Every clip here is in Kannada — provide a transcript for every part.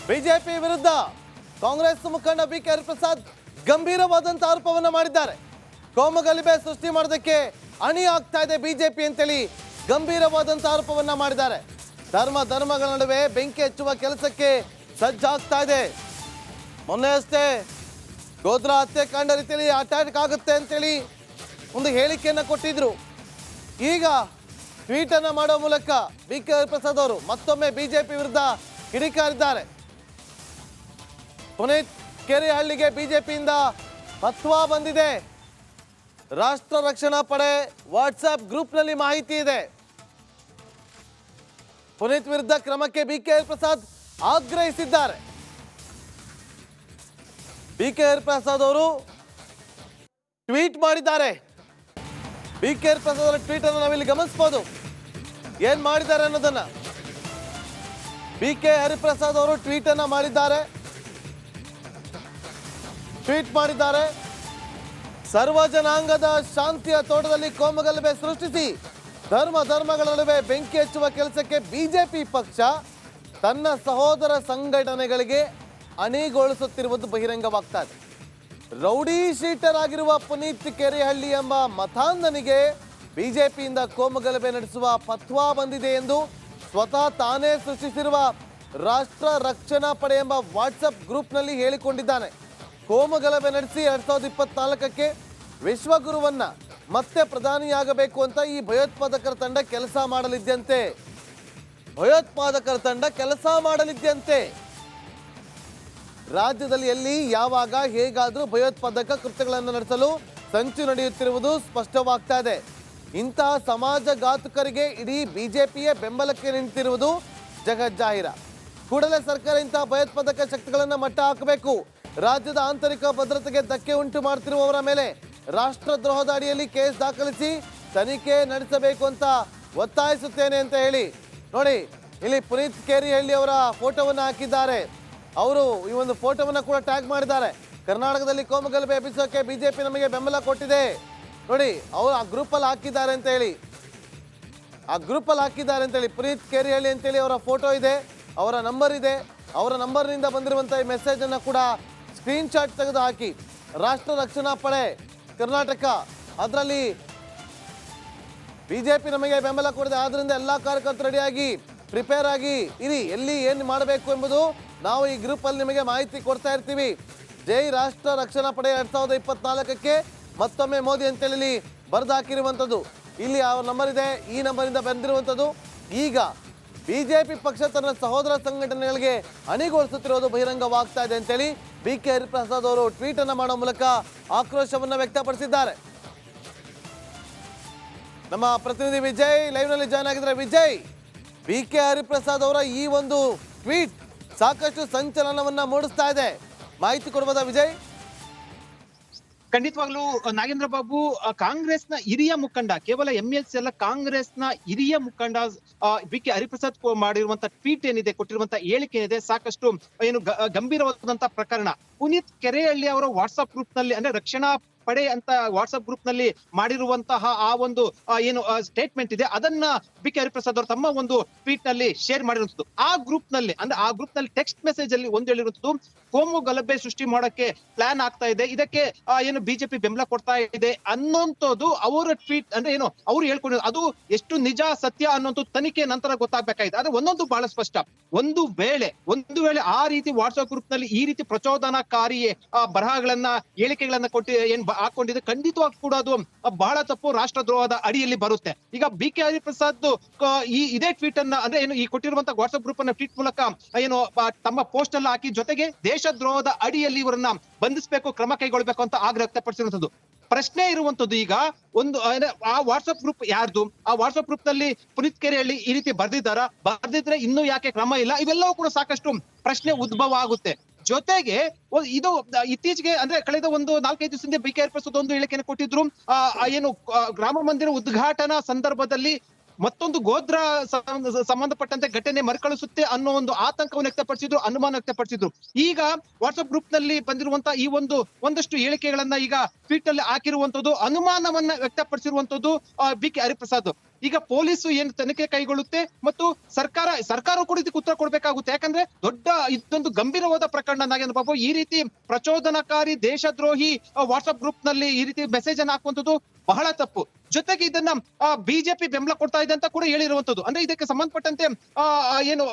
ಬಿಜೆಪಿ ವಿರುದ್ಧ ಕಾಂಗ್ರೆಸ್ ಮುಖಂಡ ಬಿಕೆ ಹರಿಪ್ರಸಾದ್ ಗಂಭೀರವಾದಂತಹ ಆರೋಪವನ್ನ ಮಾಡಿದ್ದಾರೆ. ಕೋಮುಗಲಭೆ ಸೃಷ್ಟಿ ಮಾಡೋದಕ್ಕೆ ಅಣಿ ಆಗ್ತಾ ಇದೆ ಬಿಜೆಪಿ ಅಂತೇಳಿ ಗಂಭೀರವಾದಂತಹ ಆರೋಪವನ್ನ ಮಾಡಿದ್ದಾರೆ. ಧರ್ಮಗಳ ನಡುವೆ ಬೆಂಕಿ ಹಚ್ಚುವ ಕೆಲಸಕ್ಕೆ ಸಜ್ಜಾಗ್ತಾ ಇದೆ. ಮೊನ್ನೆ ಅಷ್ಟೇ ಗೋಧ್ರಾ ಹತ್ಯೆಕಾಂಡ ರೀತಿಯಲ್ಲಿ ಅಟ್ಯಾಕ್ ಆಗುತ್ತೆ ಅಂತೇಳಿ ಒಂದು ಹೇಳಿಕೆಯನ್ನ ಕೊಟ್ಟಿದ್ರು. ಈಗ ಟ್ವೀಟ್ ಅನ್ನ ಮಾಡೋ ಮೂಲಕ ಬಿಕೆ ಹರಿಪ್ರಸಾದ್ ಅವರು ಮತ್ತೊಮ್ಮೆ ಬಿಜೆಪಿ ವಿರುದ್ಧ ಕಿಡಿಕಾರಿದ್ದಾರೆ. ಪುನೀತ್ ಕೆರೆಹಳ್ಳಿಗೆ ಬಿಜೆಪಿಯಿಂದ ಫತ್ವಾ ಬಂದಿದೆ. ರಾಷ್ಟ್ರ ರಕ್ಷಣಾ ಪಡೆ ವಾಟ್ಸ್ಆಪ್ ಗ್ರೂಪ್ನಲ್ಲಿ ಮಾಹಿತಿ ಇದೆ. ಪುನೀತ್ ವಿರುದ್ಧ ಕ್ರಮಕ್ಕೆ ಬಿಕೆ ಹರಿಪ್ರಸಾದ್ ಆಗ್ರಹಿಸಿದ್ದಾರೆ. ಬಿಕೆ ಹರಿಪ್ರಸಾದ್ ಅವರು ಟ್ವೀಟ್ ಮಾಡಿದ್ದಾರೆ. ಬಿಕೆ ಹರಿಪ್ರಸಾದ್ ಅವರ ಟ್ವೀಟ್ ಅನ್ನು ನಾವಿಲ್ಲಿ ಗಮನಿಸಬಹುದು. ಏನ್ ಮಾಡಿದ್ದಾರೆ ಅನ್ನೋದನ್ನ ಬಿಕೆ ಹರಿಪ್ರಸಾದ್ ಅವರು ಟ್ವೀಟ್ ಅನ್ನ ಮಾಡಿದ್ದಾರೆ. ಸರ್ವ ಜನಾಂಗದ ಶಾಂತಿಯ ತೋಟದಲ್ಲಿ ಕೋಮುಗಲಭೆ ಸೃಷ್ಟಿಸಿ ಧರ್ಮಗಳ ನಡುವೆ ಬೆಂಕಿ ಹಚ್ಚುವ ಕೆಲಸಕ್ಕೆ ಬಿಜೆಪಿ ಪಕ್ಷ ತನ್ನ ಸಹೋದರ ಸಂಘಟನೆಗಳಿಗೆ ಅಣಿಗೊಳಿಸುತ್ತಿರುವುದು ಬಹಿರಂಗವಾಗ್ತಾ ಇದೆ. ರೌಡಿ ಶೀಟರ್ ಆಗಿರುವ ಪುನೀತ್ ಕೆರೆಹಳ್ಳಿ ಎಂಬ ಮತಾಂಧನಿಗೆ ಬಿಜೆಪಿಯಿಂದ ಕೋಮುಗಲಭೆ ನಡೆಸುವ ಫತ್ವಾ ಬಂದಿದೆ ಎಂದು ಸ್ವತಃ ತಾನೇ ಸೃಷ್ಟಿಸಿರುವ ರಾಷ್ಟ್ರ ರಕ್ಷಣಾ ಪಡೆ ಎಂಬ ವಾಟ್ಸಪ್ ಗ್ರೂಪ್ನಲ್ಲಿ ಹೇಳಿಕೊಂಡಿದ್ದಾನೆ. ಕೋಮುಗಲಭೆ ನಡೆಸಿ 2024ಕ್ಕೆ ವಿಶ್ವಗುರುವನ್ನ ಮತ್ತೆ ಪ್ರಧಾನಿಯಾಗಬೇಕು ಅಂತ ಈ ಭಯೋತ್ಪಾದಕರ ತಂಡ ಕೆಲಸ ಮಾಡಲಿದ್ದಂತೆ. ರಾಜ್ಯದಲ್ಲಿ ಎಲ್ಲಿ ಯಾವಾಗ ಹೇಗಾದ್ರೂ ಭಯೋತ್ಪಾದಕ ಕೃತ್ಯಗಳನ್ನು ನಡೆಸಲು ಸಂಚು ನಡೆಯುತ್ತಿರುವುದು ಸ್ಪಷ್ಟವಾಗ್ತಾ ಇದೆ. ಇಂತಹ ಸಮಾಜಘಾತುಕರಿಗೆ ಇಡೀ ಬಿಜೆಪಿಯೇ ಬೆಂಬಲಕ್ಕೆ ನಿಂತಿರುವುದು ಜಗಜ್ಜಾಹಿರ. ಕೂಡಲೇ ಸರ್ಕಾರ ಇಂತಹ ಭಯೋತ್ಪಾದಕ ಶಕ್ತಿಗಳನ್ನು ಮಟ್ಟ ಹಾಕಬೇಕು. ರಾಜ್ಯದ ಆಂತರಿಕ ಭದ್ರತೆಗೆ ಧಕ್ಕೆ ಉಂಟು ಮಾಡುತ್ತಿರುವವರ ಮೇಲೆ ರಾಷ್ಟ್ರದ್ರೋಹದ ಅಡಿಯಲ್ಲಿ ಕೇಸ್ ದಾಖಲಿಸಿ ತನಿಖೆ ನಡೆಸಬೇಕು ಅಂತ ಒತ್ತಾಯಿಸುತ್ತೇನೆ ಅಂತ ಹೇಳಿ ನೋಡಿ, ಇಲ್ಲಿ ಪುನೀತ್ ಕೆರೆಹಳ್ಳಿ ಅವರ ಫೋಟೋವನ್ನು ಹಾಕಿದ್ದಾರೆ. ಅವರು ಈ ಒಂದು ಫೋಟೋವನ್ನು ಕೂಡ ಟ್ಯಾಗ್ ಮಾಡಿದ್ದಾರೆ. ಕರ್ನಾಟಕದಲ್ಲಿ ಕೋಮುಗಲಭೆ ಎಬ್ಬಿಸೋಕೆ ಬಿಜೆಪಿ ನಮಗೆ ಬೆಂಬಲ ಕೊಟ್ಟಿದೆ ನೋಡಿ, ಅವರು ಆ ಗ್ರೂಪಲ್ಲಿ ಹಾಕಿದ್ದಾರೆ ಅಂತ ಹೇಳಿ ಪುನೀತ್ ಕೆರೆಹಳ್ಳಿ ಅಂತೇಳಿ ಅವರ ಫೋಟೋ ಇದೆ, ಅವರ ನಂಬರ್ ಇದೆ. ಅವರ ನಂಬರ್ನಿಂದ ಬಂದಿರುವಂತಹ ಈ ಮೆಸೇಜ್ ಅನ್ನು ಕೂಡ ಸ್ಕ್ರೀನ್ ಶಾಟ್ ತೆಗೆದು ಹಾಕಿ ರಾಷ್ಟ್ರ ರಕ್ಷಣಾ ಪಡೆ ಕರ್ನಾಟಕ ಅದರಲ್ಲಿ ಬಿಜೆಪಿ ನಮಗೆ ಬೆಂಬಲ ಕೊಡಿದೆ. ಆದ್ರಿಂದ ಎಲ್ಲಾ ಕಾರ್ಯಕರ್ತರು ರೆಡಿಯಾಗಿ ಪ್ರಿಪೇರ್ ಆಗಿ ಇರಿ. ಎಲ್ಲಿ ಏನು ಮಾಡಬೇಕು ಎಂಬುದು ನಾವು ಈ ಗ್ರೂಪ್ ಅಲ್ಲಿ ನಿಮಗೆ ಮಾಹಿತಿ ಕೊಡ್ತಾ ಇರ್ತೀವಿ. ಜೈ ರಾಷ್ಟ್ರ ರಕ್ಷಣಾ ಪಡೆ 2024ಕ್ಕೆ ಮತ್ತೊಮ್ಮೆ ಮೋದಿ ಅಂತೇಳಿ ಬರೆದು ಹಾಕಿರುವಂಥದ್ದು. ಇಲ್ಲಿ ಆ ನಂಬರ್ ಇದೆ, ಈ ನಂಬರಿಂದ ಬಂದಿರುವಂಥದ್ದು. ಈಗ ಬಿಜೆಪಿ ಪಕ್ಷ ತನ್ನ ಸಹೋದರ ಸಂಘಟನೆಗಳಿಗೆ ಅಣಿಗೊಳಿಸುತ್ತಿರುವುದು ಬಹಿರಂಗವಾಗ್ತಾ ಇದೆ ಅಂತೇಳಿ ಬಿಕೆ ಹರಿಪ್ರಸಾದ್ ಅವರು ಟ್ವೀಟ್ ಅನ್ನ ಮಾಡೋ ಮೂಲಕ ಆಕ್ರೋಶವನ್ನ ವ್ಯಕ್ತಪಡಿಸಿದ್ದಾರೆ. ನಮ್ಮ ಪ್ರತಿನಿಧಿ ವಿಜಯ್ ಲೈವ್ ನಲ್ಲಿ ಜಾಯ್ನ್ ಆಗಿದ್ದಾರೆ. ವಿಜಯ್, ಬಿಕೆ ಹರಿಪ್ರಸಾದ್ ಅವರ ಈ ಒಂದು ಟ್ವೀಟ್ ಸಾಕಷ್ಟು ಸಂಚಲನವನ್ನ ಮೂಡಿಸ್ತಾ ಇದೆ, ಮಾಹಿತಿ ಕೊಡಬಹುದಾ ವಿಜಯ್? ಖಂಡಿತವಾಗ್ಲೂ ನಾಗೇಂದ್ರ ಬಾಬು, ಕಾಂಗ್ರೆಸ್ನ ಹಿರಿಯ ಮುಖಂಡ, ಕೇವಲ ಎಂಎಲ್ಸಿ ಅಲ್ಲ, ಕಾಂಗ್ರೆಸ್ನ ಹಿರಿಯ ಮುಖಂಡ ಬಿಕೆ ಹರಿಪ್ರಸಾದ್ ಮಾಡಿರುವಂತ ಟ್ವೀಟ್ ಏನಿದೆ, ಕೊಟ್ಟಿರುವಂತ ಹೇಳಿಕೆ ಏನಿದೆ, ಸಾಕಷ್ಟು ಏನು ಗಂಭೀರವಾದಂತಹ ಪ್ರಕರಣ. ಪುನೀತ್ ಕೆರೆಹಳ್ಳಿ ಅವರ ವಾಟ್ಸ್ಆಪ್ ಗ್ರೂಪ್ ನಲ್ಲಿ, ಅಂದ್ರೆ ರಕ್ಷಣಾ ಪಡೆ ಅಂತ ವಾಟ್ಸ್ಆಪ್ ಗ್ರೂಪ್ ನಲ್ಲಿ ಮಾಡಿರುವಂತಹ ಆ ಒಂದು ಏನು ಸ್ಟೇಟ್ಮೆಂಟ್ ಇದೆ, ಅದನ್ನ ಬಿಕೆ ಹರಿಪ್ರಸಾದ್ ಅವರು ತಮ್ಮ ಒಂದು ಟ್ವೀಟ್ ನಲ್ಲಿ ಶೇರ್ ಮಾಡಿರುವಂತದ್ದು. ಆ ಗ್ರೂಪ್ ನಲ್ಲಿ ಟೆಕ್ಸ್ಟ್ ಮೆಸೇಜ್ ಅಲ್ಲಿ ಒಂದು ಹೇಳಿರುವಂತದ್ದು, ಕೋಮು ಗಲಭೆ ಸೃಷ್ಟಿ ಮಾಡಕ್ಕೆ ಪ್ಲಾನ್ ಆಗ್ತಾ ಇದೆ, ಇದಕ್ಕೆ ಏನು ಬಿಜೆಪಿ ಬೆಂಬಲ ಕೊಡ್ತಾ ಇದೆ ಅನ್ನೋಂಥದ್ದು ಅವರ ಟ್ವೀಟ್, ಅಂದ್ರೆ ಏನು ಅವ್ರು ಹೇಳ್ಕೊಂಡಿರೋದು ಅದು ಎಷ್ಟು ನಿಜ ಸತ್ಯ ಅನ್ನೋಂಥ ತನಿಖೆ ನಂತರ ಗೊತ್ತಾಗಬೇಕಾಗಿದೆ. ಆದ್ರೆ ಒಂದೊಂದು ಬಹಳ ಸ್ಪಷ್ಟ, ಒಂದು ವೇಳೆ ಆ ರೀತಿ ವಾಟ್ಸ್ಆಪ್ ಗ್ರೂಪ್ ನಲ್ಲಿ ಈ ರೀತಿ ಪ್ರಚೋದನಾಕಾರಿ ಬರಹಗಳನ್ನ, ಹೇಳಿಕೆಗಳನ್ನ ಕೊಟ್ಟು ಹಾಕೊಂಡಿದೆ, ಖಂಡಿತವಾಗಿ ಕೂಡ ಅದು ಬಹಳ ತಪ್ಪು, ರಾಷ್ಟ್ರದ್ರೋಹದ ಅಡಿಯಲ್ಲಿ ಬರುತ್ತೆ. ಈಗ ಬಿಕೆ ಹರಿಪ್ರಸಾದ್ ಇದೇ ಟ್ವೀಟ್ ಅನ್ನ, ಅಂದ್ರೆ ಏನು ಈ ಕೊಟ್ಟಿರುವಂತಹ ವಾಟ್ಸ್ಆಪ್ ಗ್ರೂಪ್ ಅನ್ನ ಟ್ವೀಟ್ ಮೂಲಕ ಏನು ತಮ್ಮ ಪೋಸ್ಟ್ ಅನ್ನ ಹಾಕಿ, ಜೊತೆಗೆ ದೇಶದ್ರೋಹದ ಅಡಿಯಲ್ಲಿ ಇವರನ್ನ ಬಂಧಿಸಬೇಕು, ಕ್ರಮ ಕೈಗೊಳ್ಳಬೇಕು ಅಂತ ಆಗ್ರಹ ವ್ಯಕ್ತಪಡಿಸಿರುವಂತದ್ದು. ಪ್ರಶ್ನೆ ಇರುವಂತದ್ದು ಈಗ ಒಂದು, ಆ ವಾಟ್ಸ್ಆಪ್ ಗ್ರೂಪ್ ಯಾರ್ದು? ಆ ವಾಟ್ಸ್ಆಪ್ ಗ್ರೂಪ್ ನಲ್ಲಿ ಪುನೀತ್ ಕೆರೆಹಳ್ಳಿ ಈ ರೀತಿ ಬರ್ದಿದ್ರೆ ಇನ್ನೂ ಯಾಕೆ ಕ್ರಮ ಇಲ್ಲ? ಇವೆಲ್ಲವೂ ಕೂಡ ಸಾಕಷ್ಟು ಪ್ರಶ್ನೆ ಉದ್ಭವ ಆಗುತ್ತೆ. ಜೊತೆಗೆ ಇದು ಇತ್ತೀಚೆಗೆ, ಅಂದ್ರೆ ಕಳೆದ ಒಂದು 4-5 ದಿವಸದಿಂದ ಬಿಕೆ ಹರಿಪ್ರಸಾದ್ ಒಂದು ಹೇಳಿಕೆಯನ್ನು ಕೊಟ್ಟಿದ್ರು. ಏನು ರಾಮ ಮಂದಿರ ಉದ್ಘಾಟನಾ ಸಂದರ್ಭದಲ್ಲಿ ಮತ್ತೊಂದು ಗೋಧ್ರಾ ಸಂಬಂಧಪಟ್ಟಂತೆ ಘಟನೆ ಮರುಕಳಿಸುತ್ತೆ ಅನ್ನೋ ಒಂದು ಆತಂಕವನ್ನು ವ್ಯಕ್ತಪಡಿಸಿದ್ರು, ಅನುಮಾನ ವ್ಯಕ್ತಪಡಿಸಿದ್ರು. ಈಗ ವಾಟ್ಸ್ಆಪ್ ಗ್ರೂಪ್ ನಲ್ಲಿ ಬಂದಿರುವಂತಹ ಈ ಒಂದಷ್ಟು ಹೇಳಿಕೆಗಳನ್ನ ಈಗ ಟ್ವೀಟ್ ಅಲ್ಲಿ ಹಾಕಿರುವಂತದ್ದು, ಅನುಮಾನವನ್ನ ವ್ಯಕ್ತಪಡಿಸಿರುವಂತದ್ದು ಬಿಕೆ ಹರಿಪ್ರಸಾದ್. ಈಗ ಪೊಲೀಸು ಏನು ತನಿಖೆ ಕೈಗೊಳ್ಳುತ್ತೆ ಮತ್ತು ಸರ್ಕಾರ ಕೂಡ ಇದಕ್ಕೆ ಉತ್ತರ ಕೊಡ್ಬೇಕಾಗುತ್ತೆ. ಯಾಕಂದ್ರೆ ದೊಡ್ಡ ಇದೊಂದು ಗಂಭೀರವಾದ ಪ್ರಕರಣ ನಾಗೇಂದ್ರ ಬಾಬು. ಈ ರೀತಿ ಪ್ರಚೋದನಕಾರಿ ದೇಶದ್ರೋಹಿ ವಾಟ್ಸ್ಆಪ್ ಗ್ರೂಪ್ ನಲ್ಲಿ ಈ ರೀತಿ ಮೆಸೇಜ್ ಅನ್ನು ಹಾಕುವಂಥದ್ದು ಬಹಳ ತಪ್ಪು. ಜೊತೆಗೆ ಇದನ್ನ ಬಿಜೆಪಿ ಬೆಂಬಲ ಕೊಡ್ತಾ ಇದೆ ಅಂತ ಕೂಡ ಹೇಳಿರುವಂತದ್ದು. ಅಂದ್ರೆ ಇದಕ್ಕೆ ಸಂಬಂಧಪಟ್ಟಂತೆ ಏನು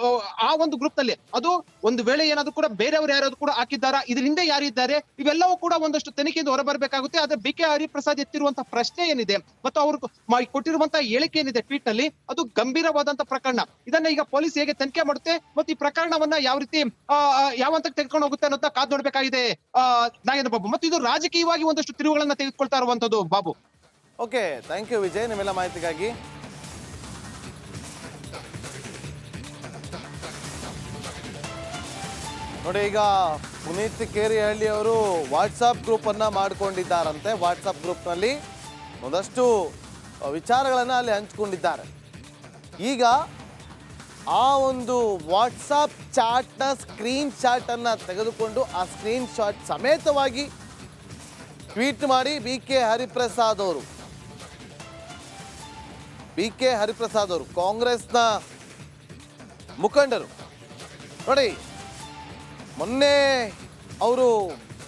ಆ ಒಂದು ಗ್ರೂಪ್ ನಲ್ಲಿ ಅದು ಒಂದು ವೇಳೆ ಏನಾದ್ರು ಕೂಡ ಬೇರೆಯವರು ಯಾರಾದ್ರು ಕೂಡ ಹಾಕಿದ್ದಾರಾ, ಇದ್ರ ಹಿಂದೆ ಯಾರಿದ್ದಾರೆ, ಇವೆಲ್ಲವೂ ಕೂಡ ಒಂದಷ್ಟು ತನಿಖೆಯಿಂದ ಹೊರಬರಬೇಕಾಗುತ್ತೆ. ಆದ್ರೆ BK ಹರಿಪ್ರಸಾದ್ ಎತ್ತಿರುವಂತಹ ಪ್ರಶ್ನೆ ಏನಿದೆ ಮತ್ತು ಅವರು ಕೊಟ್ಟಿರುವಂತಹ ಹೇಳಿಕೆ ಏನಿದೆ ಟ್ವೀಟ್ ನಲ್ಲಿ, ಅದು ಗಂಭೀರವಾದಂತಹ ಪ್ರಕರಣ. ಇದನ್ನ ಈಗ ಪೊಲೀಸ್ ಹೇಗೆ ತನಿಖೆ ಮಾಡುತ್ತೆ ಮತ್ತು ಈ ಪ್ರಕರಣವನ್ನ ಯಾವ ರೀತಿ ಯಾವ ಹಂತಕ್ಕೆ ತೆಗೆದುಕೊಂಡು ಹೋಗುತ್ತೆ ಅನ್ನೋದನ್ನ ಕಾದ್ ನೋಡ್ಬೇಕಾಗಿದೆ ನಾಗೇಂದ್ರ ಬಾಬು. ಮತ್ತು ಇದು ರಾಜಕೀಯವಾಗಿ ಒಂದಷ್ಟು ತಿರುವುಗಳನ್ನ ತೆಗೆದುಕೊಳ್ತಾ ಇರುವಂತದ್ದು ಬಾಬು. ಓಕೆ, ಥ್ಯಾಂಕ್ ಯು ವಿಜಯ್ ನಿಮ್ಮೆಲ್ಲ ಮಾಹಿತಿಗಾಗಿ. ನೋಡಿ, ಈಗ ಪುನೀತ್ ಕೇರಿಹಳ್ಳಿ ಅವರು ವಾಟ್ಸಪ್ ಗ್ರೂಪನ್ನು ಮಾಡಿಕೊಂಡಿದ್ದಾರಂತೆ. ವಾಟ್ಸಪ್ ಗ್ರೂಪ್ನಲ್ಲಿ ಒಂದಷ್ಟು ವಿಚಾರಗಳನ್ನು ಅಲ್ಲಿ ಹಂಚಿಕೊಂಡಿದ್ದಾರೆ. ಈಗ ಆ ಒಂದು ವಾಟ್ಸಪ್ ಚಾಟ್ನ ಸ್ಕ್ರೀನ್ ಶಾಟನ್ನು ತೆಗೆದುಕೊಂಡು ಆ ಸ್ಕ್ರೀನ್ ಶಾಟ್ ಸಮೇತವಾಗಿ ಟ್ವೀಟ್ ಮಾಡಿ BK ಹರಿಪ್ರಸಾದ್ ಅವರು ಕಾಂಗ್ರೆಸ್ನ ಮುಖಂಡರು ನೋಡಿ, ಮೊನ್ನೆ ಅವರು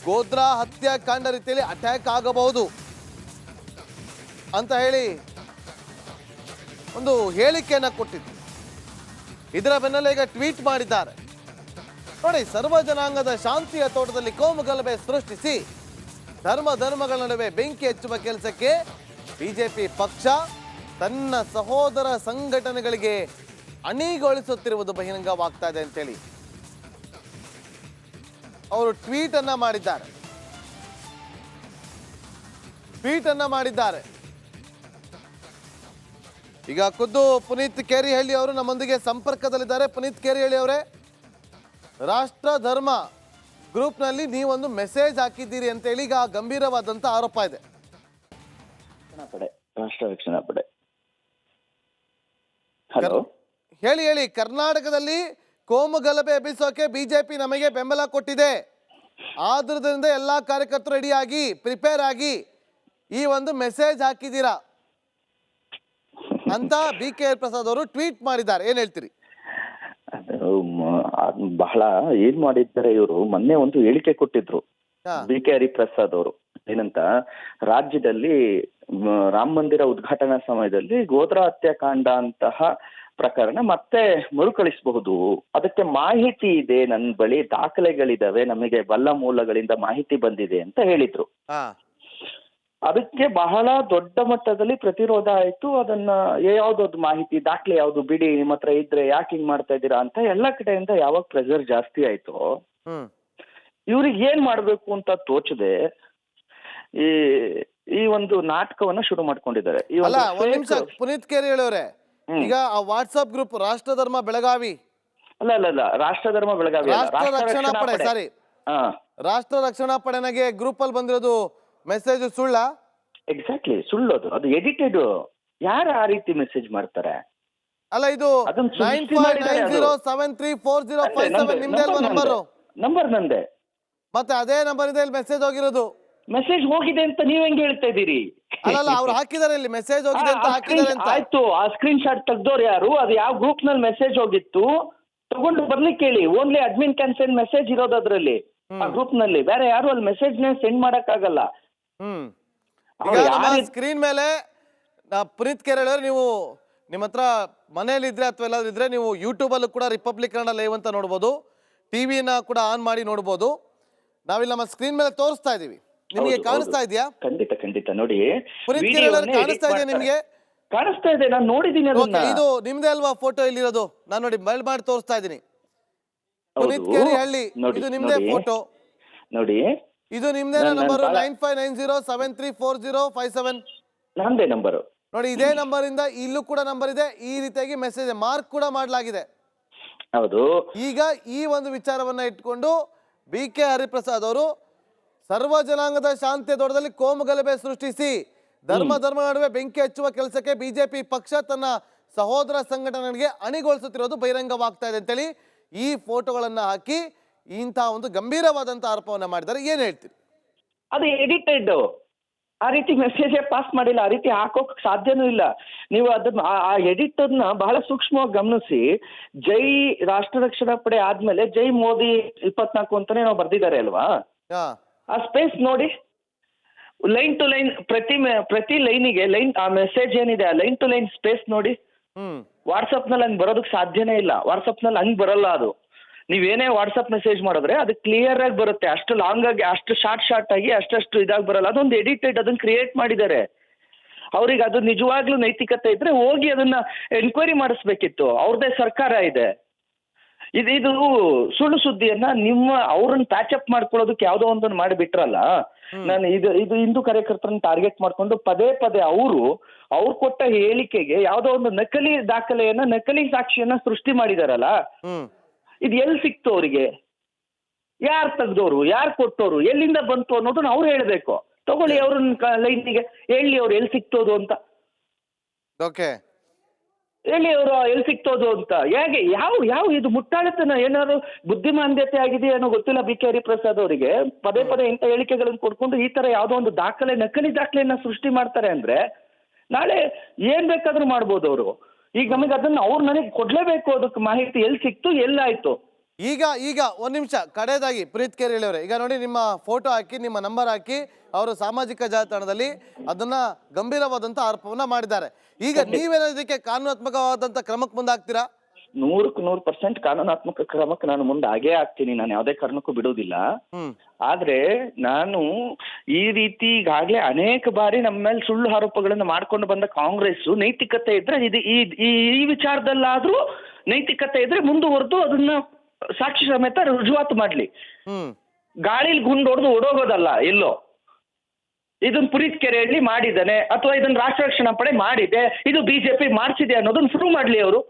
ಗೋಧ್ರಾ ಹತ್ಯಾಕಾಂಡ ರೀತಿಯಲ್ಲಿ ಅಟ್ಯಾಕ್ ಆಗಬಹುದು ಅಂತ ಹೇಳಿ ಒಂದು ಹೇಳಿಕೆಯನ್ನು ಕೊಟ್ಟಿದ್ರು. ಇದರ ಬೆನ್ನಲ್ಲೇ ಈಗ ಟ್ವೀಟ್ ಮಾಡಿದ್ದಾರೆ. ನೋಡಿ, ಸರ್ವ ಜನಾಂಗದ ಶಾಂತಿಯ ತೋಟದಲ್ಲಿ ಕೋಮು ಗಲಭೆ ಸೃಷ್ಟಿಸಿ ಧರ್ಮಗಳ ನಡುವೆ ಬೆಂಕಿ ಹಚ್ಚುವ ಕೆಲಸಕ್ಕೆ ಬಿಜೆಪಿ ಪಕ್ಷ ತನ್ನ ಸಹೋದರ ಸಂಘಟನೆಗಳಿಗೆ ಅಣಿಗೊಳಿಸುತ್ತಿರುವುದು ಬಹಿರಂಗವಾಗ್ತಾ ಇದೆ ಅಂತೇಳಿ ಅವರು ಟ್ವೀಟ್ ಅನ್ನ ಮಾಡಿದ್ದಾರೆ. ಈಗ ಖುದ್ದು ಪುನೀತ್ ಕೇರಿಹಳ್ಳಿ ಅವರು ನಮ್ಮೊಂದಿಗೆ ಸಂಪರ್ಕದಲ್ಲಿದ್ದಾರೆ. ಪುನೀತ್ ಕೇರಿಹಳ್ಳಿ ಅವರೇ, ರಾಷ್ಟ್ರ ಧರ್ಮ ಗ್ರೂಪ್ನಲ್ಲಿ ನೀವೊಂದು ಮೆಸೇಜ್ ಹಾಕಿದ್ದೀರಿ ಅಂತೇಳಿ ಈಗ ಗಂಭೀರವಾದಂತ ಆರೋಪ ಇದೆ. ರಾಷ್ಟ್ರ ರಕ್ಷಣಾ ಪಡೆ. ಹಲೋ, ಹೇಳಿ. ಕರ್ನಾಟಕದಲ್ಲಿ ಕೋಮು ಗಲಭೆ ಎಬ್ಬಿಸೋಕೆ ಬಿಜೆಪಿ ನಮಗೆ ಬೆಂಬಲ ಕೊಟ್ಟಿದೆ, ಆದ್ರಿಂದ ಎಲ್ಲಾ ಕಾರ್ಯಕರ್ತರು ರೆಡಿಯಾಗಿ ಪ್ರಿಪೇರ್ ಆಗಿ ಈ ಒಂದು ಮೆಸೇಜ್ ಹಾಕಿದ್ದೀರಾ ಅಂತ BK ಹರಿಪ್ರಸಾದ್ ಅವರು ಟ್ವೀಟ್ ಮಾಡಿದ್ದಾರೆ. ಏನ್ ಹೇಳ್ತೀರಿ? ಬಹಳ ಏನ್ ಮಾಡಿದ್ದಾರೆ ಇವರು, ಮೊನ್ನೆ ಒಂದು ಹೇಳಿಕೆ ಕೊಟ್ಟಿದ್ರು BK ಹರಿಪ್ರಸಾದ್ ಅವರು. ಏನಂತ, ರಾಜ್ಯದಲ್ಲಿ ರಾಮ ಮಂದಿರ ಉದ್ಘಾಟನಾ ಸಮಯದಲ್ಲಿ ಗೋಧ್ರಾ ಹತ್ಯಾಕಾಂಡ ಅಂತಹ ಪ್ರಕರಣ ಮತ್ತೆ ಮರುಕಳಿಸಬಹುದು, ಅದಕ್ಕೆ ಮಾಹಿತಿ ಇದೆ, ನನ್ನ ಬಳಿ ದಾಖಲೆಗಳಿದಾವೆ, ನಮಗೆ ಬಲ್ಲ ಮೂಲಗಳಿಂದ ಮಾಹಿತಿ ಬಂದಿದೆ ಅಂತ ಹೇಳಿದ್ರು. ಅದಕ್ಕೆ ಬಹಳ ದೊಡ್ಡ ಮಟ್ಟದಲ್ಲಿ ಪ್ರತಿರೋಧ ಆಯ್ತು. ಅದನ್ನ ಯಾವ್ದೊಂದು ಮಾಹಿತಿ ದಾಖಲೆ ಯಾವ್ದು ಬಿಡಿ, ನಿಮ್ಮ ಹತ್ರ ಇದ್ರೆ ಯಾಕೆ ಹಿಂಗ್ ಮಾಡ್ತಾ ಇದ್ದೀರಾ ಅಂತ ಎಲ್ಲ ಕಡೆಯಿಂದ ಯಾವಾಗ ಪ್ರೆಷರ್ ಜಾಸ್ತಿ ಆಯ್ತು, ಇವ್ರಿಗೆ ಏನ್ ಮಾಡ್ಬೇಕು ಅಂತ ತೋಚದೆ ಈ ಒಂದು ನಾಟಕವನ್ನ ಶುರು ಮಾಡ್ಕೊಂಡಿದ್ದಾರೆ. ಪುನೀತ್ ಕೇರಿಹಳ್ಳಿ ಅವರೇ, ಈಗ ಆ ವಾಟ್ಸ್ಆಪ್ ಗ್ರೂಪ್ ರಾಷ್ಟ್ರ ಧರ್ಮ ಬೆಳಗಾವಿ ಅಲ್ಲ ರಾಷ್ಟ್ರ ಧರ್ಮ ಬೆಳಗಾವಿ ರಾಷ್ಟ್ರ ರಕ್ಷಣಾ ಪಡೆ, ಸಾರಿ, ರಾಷ್ಟ್ರ ರಕ್ಷಣಾ ಪಡೆನಗೆ ಗ್ರೂಪ್ ಅಲ್ಲಿ ಬಂದಿರೋದು ಮೆಸೇಜ್ ಸುಳ್ಳ? ಎಕ್ಸಾಕ್ಟ್ಲಿ ಸುಳ್ಳೋದು, ಅದು ಎಡಿಟೆಡ್. ಯಾರು ಆ ರೀತಿ ಮೆಸೇಜ್ ಮಾಡ್ತಾರೆ? ಅಲ್ಲ, ಇದು 9590734057 ನಿಮ್ದೇ ಅಲ್ವಾ ನಂಬರ್? ನಂದೆ. ಮತ್ತೆ ಅದೇ ನಂಬರ್ ಇದೆ ಇಲ್ಲಿ ಮೆಸೇಜ್ ಹೋಗಿರೋದು. ಮೆಸೇಜ್ ಹೋಗಿದೆ ಅಂತ ನೀವ್ ಹೆಂಗ್ ಹೇಳ್ತಾ ಇದ್ದೀರಿ? ಅಲ್ಲ, ಅವ್ರು ಹಾಕಿದಾರೆ ಇಲ್ಲಿ ಮೆಸೇಜ್ ಹೋಗಿದೆ ಅಂತ ಹಾಕಿದಾರೆ ಅಂತ. ಆಯ್ತು, ಆ ಸ್ಕ್ರೀನ್ ಶಾಟ್ ತೆಗ್ದೋರು ಯಾರು, ಅದು ಯಾವ ಗ್ರೂಪ್ ನಲ್ಲಿ ಮೆಸೇಜ್ ಹೋಗಿತ್ತು ತಗೊಂಡು ಬರ್ಲಿಕ್ಕೆ ಹೇಳಿ. Only admin can send message ಇರೋದು ಅದ್ರಲ್ಲಿ, ಆ ಗ್ರೂಪ್ ನಲ್ಲಿ. ಬೇರೆ ಯಾರು ಅಲ್ಲಿ ಮೆಸೇಜ್ ನ ಸೆಂಡ್ ಮಾಡಕ್ ಆಗಲ್ಲ. ಸ್ಕ್ರೀನ್ ಮೇಲೆ ಪುನೀತ್ ಕೇರಿಹಳ್ಳಿ ಅವರು, ನೀವು ನಿಮ್ಮ ಹತ್ರ ಮನೇಲಿ ಇದ್ರೆ ಅಥವಾ ಎಲ್ಲಾದ್ರೂ ಇದ್ರೆ ನೀವು ಯೂಟ್ಯೂಬ್ ಅಲ್ಲೂ ಕೂಡ ರಿಪಬ್ಲಿಕ್ ಕನ್ನಡ ಲೈವ್ ಅಂತ ನೋಡ್ಬೋದು, ಟಿವಿನ ಕೂಡ ಆನ್ ಮಾಡಿ ನೋಡ್ಬೋದು. ನಾವಿಲ್ಲಿ ನಮ್ಮ ಸ್ಕ್ರೀನ್ ಮೇಲೆ ತೋರಿಸ್ತಾ ಇದೀವಿ, ನಿಮಗೆ ಕಾಣಿಸ್ತಾ ಇದೆಯಾ? ಖಂಡಿತ ನೋಡಿ. ಪುನೀತ್ ಕೇರಿಹಳ್ಳಿ ಅವರು ಕಾಣಿಸ್ತಾ ಇದೆಯಾ ನಿಮ್ಗೆ? ಕಾಣಿಸ್ತಾ ಇದೆ, ನಾನು ನೋಡಿದೀನಿ. ಇದು ನಿಮ್ದೇ ಅಲ್ವಾ ಫೋಟೋ ಇಲ್ಲಿರೋದು? ನಾನು ನೋಡಿ ಮೊಬೈಲ್ ಮಾಡಿ ತೋರಿಸ್ತಾ ಇದೀನಿ. ಪುನೀತ್ ಕೇರಿಹಳ್ಳಿ, ಇದು ನಿಮ್ದೇ ಫೋಟೋ ನೋಡಿ. ಇದು ನಿಮ್ದೇ ನಂಬರ್ 9590734057 ನಂದೇ ನಂಬರ್ ನೋಡಿ. ಇದೇ ನಂಬರ್ ಇಂದ ಇಲ್ಲೂ ಕೂಡ ನಂಬರ್ ಇದೆ. ಈ ರೀತಿಯಾಗಿ ಮೆಸೇಜ್ ಮಾರ್ಕ್ ಕೂಡ ಮಾಡಲಾಗಿದೆ. ಹೌದು. ಈಗ ಈ ಒಂದು ವಿಚಾರವನ್ನ ಇಟ್ಕೊಂಡು BK ಹರಿಪ್ರಸಾದ್ ಅವರು ಸರ್ವ ಜನಾಂಗದ ಶಾಂತಿಯ ತೋಟದಲ್ಲಿ ಕೋಮು ಗಲಭೆ ಸೃಷ್ಟಿಸಿ ಧರ್ಮ ನಡುವೆ ಬೆಂಕಿ ಹಚ್ಚುವ ಕೆಲಸಕ್ಕೆ ಬಿಜೆಪಿ ಪಕ್ಷ ತನ್ನ ಸಹೋದರ ಸಂಘಟನೆಗಳಿಗೆ ಅಣಿಗೊಳಿಸುತ್ತಿರೋದು ಬಹಿರಂಗವಾಗ್ತಾ ಇದೆ ಅಂತೇಳಿ ಈ ಫೋಟೋಗಳನ್ನ ಹಾಕಿ ಇಂತಹ ಒಂದು ಗಂಭೀರವಾದಂತಹ ಆರೋಪವನ್ನ ಮಾಡಿದ್ದಾರೆ. ಏನ್ ಹೇಳ್ತೀರಿ? ಅದು ಎಡಿಟೆಡ್, ಆ ರೀತಿ ಮೆಸೇಜೇ ಪಾಸ್ ಮಾಡಿಲ್ಲ, ಆ ರೀತಿ ಹಾಕೋಕ್ ಸಾಧ್ಯನೂ ಇಲ್ಲ. ನೀವು ಅದನ್ನ ಆ ಎಡಿಟ್ ಅನ್ನ ಬಹಳ ಸೂಕ್ಷ್ಮವಾಗಿ ಗಮನಿಸಿ. ಜೈ ರಾಷ್ಟ್ರ ರಕ್ಷಣಾ ಪಡೆ ಆದ್ಮೇಲೆ ಜೈ ಮೋದಿ 24 ಅಂತಾನೆ ನಾವು ಬರ್ದಿದ್ದಾರೆ ಅಲ್ವಾ? ಆ ಸ್ಪೇಸ್ ನೋಡಿ, ಲೈನ್ ಟು ಲೈನ್, ಪ್ರತಿ ಲೈನಿಗೆ ಲೈನ್, ಆ ಮೆಸೇಜ್ ಏನಿದೆ ಆ ಲೈನ್ ಟು ಲೈನ್ ಸ್ಪೇಸ್ ನೋಡಿ. ವಾಟ್ಸಪ್ ನಲ್ಲಿ ಹಂಗ್ ಬರೋದಕ್ಕೆ ಸಾಧ್ಯನೇ ಇಲ್ಲ. ವಾಟ್ಸಪ್ ನಲ್ಲಿ ಹಂಗ್ ಬರಲ್ಲ ಅದು. ನೀವೇನೇ ವಾಟ್ಸಪ್ ಮೆಸೇಜ್ ಮಾಡಿದ್ರೆ ಅದು ಕ್ಲಿಯರ್ ಆಗಿ ಬರುತ್ತೆ. ಅಷ್ಟು ಲಾಂಗ್ ಆಗಿ, ಅಷ್ಟು ಶಾರ್ಟ್ ಆಗಿ, ಅಷ್ಟು ಇದಾಗಿ ಬರಲ್ಲ. ಅದೊಂದು ಎಡಿಟೆಡ್, ಅದನ್ನ ಕ್ರಿಯೇಟ್ ಮಾಡಿದ್ದಾರೆ. ಅವ್ರಿಗೆ ಅದು ನಿಜವಾಗ್ಲೂ ನೈತಿಕತೆ ಇದ್ರೆ ಹೋಗಿ ಅದನ್ನ ಎನ್ಕ್ವೈರಿ ಮಾಡಿಸ್ಬೇಕಿತ್ತು. ಅವ್ರದ್ದೇ ಸರ್ಕಾರ ಇದೆ. ಇದು ಸುಳ್ಳು ಸುದ್ದಿಯನ್ನ ಅವ್ರನ್ನ ಪ್ಯಾಚಪ್ ಮಾಡ್ಕೊಳ್ಳೋದಕ್ಕೆ ಯಾವ್ದೋ ಒಂದನ್ನು ಮಾಡಿಬಿಟ್ರಲ್ಲ. ನಾನು ಇದು ಹಿಂದೂ ಕಾರ್ಯಕರ್ತರನ್ನ ಟಾರ್ಗೆಟ್ ಮಾಡ್ಕೊಂಡು ಪದೇ ಅವ್ರು ಕೊಟ್ಟ ಹೇಳಿಕೆಗೆ ಯಾವ್ದೋ ಒಂದು ನಕಲಿ ದಾಖಲೆಯನ್ನ, ನಕಲಿ ಸಾಕ್ಷಿಯನ್ನ ಸೃಷ್ಟಿ ಮಾಡಿದಾರಲ್ಲ. ಇದು ಎಲ್ಲಿ ಸಿಕ್ತು ಅವರಿಗೆ? ಯಾರು ತೆಗ್ದೋರು, ಯಾರು ಕೊಟ್ಟೋರು, ಎಲ್ಲಿಂದ ಬಂತು ಅನ್ನೋದನ್ನ ಅವ್ರು ಹೇಳ್ಬೇಕು. ತಗೊಳ್ಳಿ ಅವ್ರನ್ನ ಲೈನಿಗೆ, ಹೇಳಿ ಅವ್ರು ಎಲ್ಲಿ ಸಿಕ್ತೋದು ಅಂತ. ಹೇಳಿ ಅವರು ಎಲ್ಲಿ ಸಿಕ್ತೋದು ಅಂತ. ಹೇಗೆ ಯಾವ ಇದು ಮುಟ್ಟಾಳತನ, ಏನಾದ್ರು ಬುದ್ಧಿಮಾಂದ್ಯತೆ ಆಗಿದೆಯಾ ಅನ್ನೋ ಗೊತ್ತಿಲ್ಲ ಬಿ ಕೆ ಹರಿಪ್ರಸಾದ್ ಅವರಿಗೆ. ಪದೇ ಇಂಥ ಹೇಳಿಕೆಗಳನ್ನು ಕೊಡ್ಕೊಂಡು ಈ ತರ ಯಾವ್ದೋ ಒಂದು ದಾಖಲೆ, ನಕಲಿ ದಾಖಲೆಯನ್ನ ಸೃಷ್ಟಿ ಮಾಡ್ತಾರೆ ಅಂದ್ರೆ ನಾಳೆ ಏನ್ ಬೇಕಾದ್ರೂ ಮಾಡ್ಬೋದು ಅವರು. ಈಗ ನಮಗೆ ಅದನ್ನ ನನಗೆ ಕೊಡ್ಲೇಬೇಕು, ಅದಕ್ಕೆ ಮಾಹಿತಿ ಎಲ್ಲಿ ಸಿಕ್ತು, ಎಲ್ಲಾಯ್ತು. ಈಗ ಒಂದ್ ನಿಮಿಷ ಕಡೆಯದಾಗಿ ಪ್ರೀತ್ ಕೆರೆಳ್ಳಿ ಅವರೇ, ಈಗ ನೋಡಿ ನಿಮ್ಮ ಫೋಟೋ ಹಾಕಿ, ನಿಮ್ಮ ನಂಬರ್ ಹಾಕಿ ಅವರು ಸಾಮಾಜಿಕ ಜಾಲತಾಣದಲ್ಲಿ ಅದನ್ನ ಗಂಭೀರವಾದಂತ ಆರೋಪವನ್ನ ಮಾಡಿದ್ದಾರೆ. ಈಗ ನೀವೇನೋದಕ್ಕೆ ಕಾನೂನಾತ್ಮಕವಾದಂತ ಕ್ರಮಕ್ಕೆ ಮುಂದಾಗ್ತೀರಾ? 100% ಕಾನೂನಾತ್ಮಕ ಕ್ರಮಕ್ಕೆ ನಾನು ಮುಂದೆ ಆಗೇ ಆಗ್ತೀನಿ. ನಾನು ಯಾವುದೇ ಕಾರಣಕ್ಕೂ ಬಿಡುವುದಿಲ್ಲ. ಆದ್ರೆ ನಾನು ಈ ರೀತಿ ಈಗಾಗಲೇ ಅನೇಕ ಬಾರಿ ನಮ್ಮ ಮೇಲೆ ಸುಳ್ಳು ಆರೋಪಗಳನ್ನು ಮಾಡ್ಕೊಂಡು ಬಂದ ಕಾಂಗ್ರೆಸ್ ನೈತಿಕತೆ ಇದ್ರೆ ಈ ವಿಚಾರದಲ್ಲಾದ್ರೂ ನೈತಿಕತೆ ಇದ್ರೆ ಮುಂದುವರೆದು ಅದನ್ನ ಸಾಕ್ಷಿ ಸಮೇತ ರುಜುವಾತು ಮಾಡ್ಲಿ. ಗಾಳಿಲಿ ಗುಂಡು ಹೊಡೆದು ಓಡೋಗೋದಲ್ಲ ಎಲ್ಲೋ. ಇದನ್ನ ಪುರೀತ್ ಕೆರೆಹಳ್ಳಿ ಮಾಡಿದ್ದಾನೆ ಅಥವಾ ಇದನ್ನ ರಾಷ್ಟ್ರ ರಕ್ಷಣಾ ಪಡೆ ಮಾಡಿದೆ, ಇದು ಬಿಜೆಪಿ ಮಾಡಿಸಿದೆ ಅನ್ನೋದನ್ನ ಪ್ರೂವ್ ಮಾಡ್ಲಿ ಅವರು.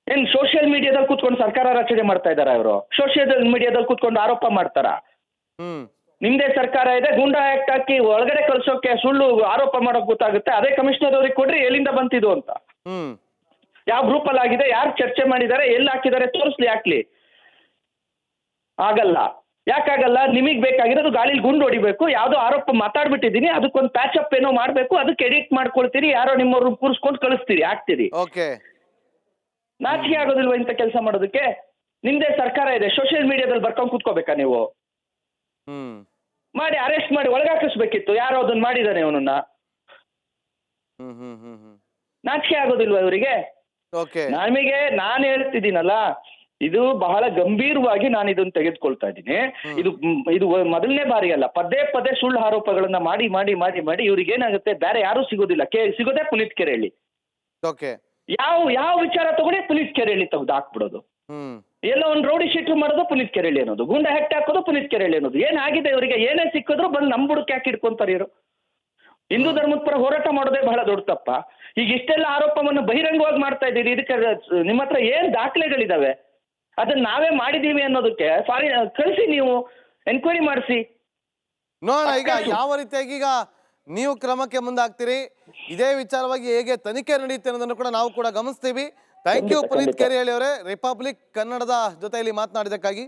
ಏನ್ ಸೋಷಿಯಲ್ ಮೀಡಿಯಾದಲ್ಲಿ ಕೂತ್ಕೊಂಡು ಸರ್ಕಾರ ರಚನೆ ಮಾಡ್ತಾ ಇದಾರ ಅವರು? ಸೋಷಿಯಲ್ ಮೀಡಿಯಾದಲ್ಲಿ ಕೂತ್ಕೊಂಡು ಆರೋಪ ಮಾಡ್ತಾರ? ನಿಮ್ದೇ ಸರ್ಕಾರ ಇದೆ, ಗೂಂಡಾ ಆಕ್ಟ್ ಹಾಕಿ ಒಳಗಡೆ ಕಳ್ಸೋಕೆ ಸುಳ್ಳು ಆರೋಪ ಮಾಡೋಕ್ ಗೊತ್ತಾಗುತ್ತೆ. ಅದೇ ಕಮಿಷನರ್ ಅವ್ರಿಗೆ ಕೊಡ್ರಿ ಎಲ್ಲಿಂದ ಬಂತಿದ್ದು ಅಂತ. ಯಾವ ಗ್ರೂಪ್ ಅಲ್ಲಿ ಆಗಿದೆ, ಯಾರು ಚರ್ಚೆ ಮಾಡಿದ್ದಾರೆ, ಎಲ್ಲಿ ಹಾಕಿದ್ದಾರೆ ತೋರಿಸ್ಲಿ, ಹಾಕ್ಲಿ. ಆಗಲ್ಲ. ಯಾಕಾಗಲ್ಲ? ನಿಮಗ್ ಬೇಕಾಗಿರೋದು ಗಾಳಿಲಿ ಗುಂಡು ಹೊಡಿಬೇಕು, ಯಾವ್ದೋ ಆರೋಪ ಮಾತಾಡ್ಬಿಟ್ಟಿದೀನಿ, ಅದಕ್ಕೊಂದು ಪ್ಯಾಚಪ್ ಏನೋ ಮಾಡ್ಬೇಕು, ಅದಕ್ಕೆ ಎಡಿಟ್ ಮಾಡ್ಕೊಳ್ತೀರಿ, ಯಾರೋ ನಿಮ್ಮವ್ರು ಕೂರಿಸ್ಕೊಂಡು ಕಳಿಸ್ತೀರಿ, ಹಾಕ್ತೀರಿ. ನಾಚಿಕೆ ಆಗೋದಿಲ್ವಾ ಇಂಥ ಕೆಲಸ ಮಾಡೋದಕ್ಕೆ? ನಿಮ್ದೇ ಸರ್ಕಾರ ಇದೆ, ಸೋಷಿಯಲ್ ಮೀಡಿಯಾದಲ್ಲಿ ಬರ್ಕೊಂಡು ಕೂತ್ಕೋಬೇಕಾ ನೀವು? ಮಾಡಿ ಅರೆಸ್ಟ್ ಮಾಡಿ ಒಳಗಾಕಿಸ್ಬೇಕಿತ್ತು, ಯಾರೋ ಅದನ್ನ ಮಾಡಿದಾನೆ ಅವನನ್ನ. ನಾಚಿಕೆ ಆಗೋದಿಲ್ವಾ ಇವರಿಗೆ? ನಾನು ಹೇಳ್ತಿದ್ದೀನಲ್ಲ, ಇದು ಬಹಳ ಗಂಭೀರವಾಗಿ ನಾನು ಇದನ್ನ ತೆಗೆದುಕೊಳ್ತಾ ಇದ್ದೀನಿ. ಇದು ಮೊದಲನೇ ಬಾರಿ ಅಲ್ಲ, ಪದೇ ಸುಳ್ಳು ಆರೋಪಗಳನ್ನ ಮಾಡಿ ಇವ್ರಿಗೆ ಏನಾಗುತ್ತೆ, ಬೇರೆ ಯಾರು ಸಿಗೋದಿಲ್ಲ. ಸಿಗೋದೇ ಪುನೀತ್ ಕೆರೆಹಳ್ಳಿ. ಯಾವ ವಿಚಾರ ತಗೊಂಡು ಪುನೀತ್ ಕೆರೆಹಳ್ಳಿ ತೆಗೆದು ಹಾಕ್ಬಿಡೋದು. ಎಲ್ಲೋ ಒಂದು ರೌಡಿ ಶೀಟರ್ ಮಾಡೋದು ಪುನೀತ್ ಕೆರೆಹಳ್ಳಿ ಅನ್ನೋದು, ಗುಂಡ ಹೆಕ್ಟ್ ಹಾಕೋದು ಪುನೀತ್ ಕೆರೆಹಳ್ಳಿ ಅನ್ನೋದು. ಏನಾಗಿದೆ ಇವರಿಗೆ? ಏನೇ ಸಿಕ್ಕಿದ್ರು ಬಂದು ನಮ್ ಬುಡಕ್ಕೆ ಯಾಕೆ ಇಟ್ಕೊಂತಾರೆ ಇವರು? ಹಿಂದೂ ಧರ್ಮದ ಪರ ಹೋರಾಟ ಮಾಡೋದೇ ಬಹಳ ದೊಡ್ಡ ತಪ್ಪ. ಈಗ ಇಷ್ಟೆಲ್ಲ ಆರೋಪವನ್ನು ಬಹಿರಂಗವಾಗಿ ಮಾಡ್ತಾ ಇದ್ದೀರಿ, ಇದಕ್ಕೆ ನಿಮ್ಮ ಹತ್ರ ಏನ್ ದಾಖಲೆಗಳಿದಾವೆ? ಅದನ್ನ ನಾವೇ ಮಾಡಿದೀವಿ ಅನ್ನೋದಕ್ಕೆ ಕಳಿಸಿ, ನೀವು ಎನ್ಕ್ವೈರಿ ಮಾಡಿಸಿ ನೋಡೋಣ. ಈಗ ಯಾವ ರೀತಿಯಾಗಿ ಈಗ ನೀವು ಕ್ರಮಕ್ಕೆ ಮುಂದಾಗ್ತೀರಿ, ಇದೇ ವಿಚಾರವಾಗಿ ಹೇಗೆ ತನಿಖೆ ನಡೆಯುತ್ತೆ ಅನ್ನೋದನ್ನು ಕೂಡ ನಾವು ಕೂಡ ಗಮನಿಸ್ತೀವಿ. ಥ್ಯಾಂಕ್ ಯು ಪುನೀತ್ ಕೆರೆಹಳ್ಳಿ ಅವರೇ, ರಿಪಬ್ಲಿಕ್ ಕನ್ನಡದ ಜೊತೆಯಲ್ಲಿ ಮಾತನಾಡಿದಕ್ಕಾಗಿ.